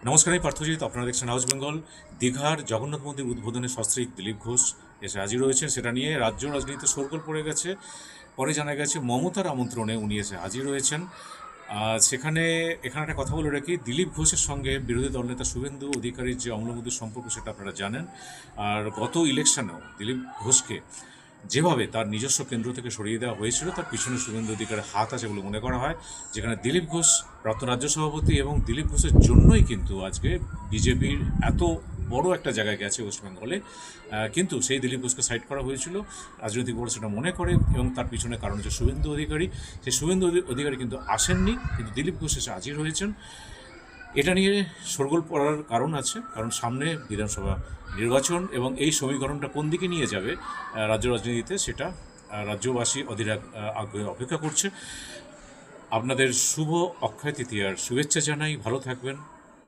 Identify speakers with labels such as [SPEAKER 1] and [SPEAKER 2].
[SPEAKER 1] নমস্কার, আমি পার্থজিৎ। আপনারা দেখছেন হাউস বেঙ্গল। দীঘার জগন্নাথ মন্দির উদ্বোধনে সস্ত্রীক দিলীপ ঘোষ এসে হাজির হয়েছেন। সেটা নিয়ে রাজ্য রাজনীতিতে শোরগোল পড়ে গেছে। পরে জানা গেছে মমতার আমন্ত্রণে উনি এসে হাজির হয়েছেন। সেখানে এখানে একটা কথা বলে রাখি, দিলীপ ঘোষের সঙ্গে বিরোধী দলনেতা শুভেন্দু অধিকারীর যে অম্লমধুর সম্পর্ক সেটা আপনারা জানেন। আর গত ইলেকশনেও দিলীপ ঘোষকে যেভাবে তার নিজস্ব কেন্দ্র থেকে সরিয়ে দেওয়া হয়েছিল, তার পিছনে শুভেন্দু অধিকারের হাত আছে বলে মনে করা হয়। যেখানে দিলীপ ঘোষ প্রাক্তন রাজ্য সভাপতি, এবং দিলীপ ঘোষের জন্যই কিন্তু আজকে বিজেপির এত বড় একটা জায়গায় গেছে ওয়েস্ট বেঙ্গলে। কিন্তু সেই দিলীপ ঘোষকে সাইড করা হয়েছিল, রাজনৈতিক বড় সেটা মনে করে, এবং তার পিছনে কারণ হচ্ছে শুভেন্দু অধিকারী। সেই শুভেন্দু অধিকারী কিন্তু আসেননি, কিন্তু দিলীপ ঘোষ এসে হাজির হয়েছেন। এটা নিয়ে শোরগোল পড়ার কারণ আছে, কারণ সামনে বিধানসভা নির্বাচন, এবং এই সমীকরণটা কোন দিকে নিয়ে যাবে রাজ্য রাজনীতিতে সেটা রাজ্যবাসী অধীর আগ্রহে অপেক্ষা করছে। আপনাদের শুভ অক্ষয় তৃতীয়ার শুভেচ্ছা জানাই। ভালো থাকবেন।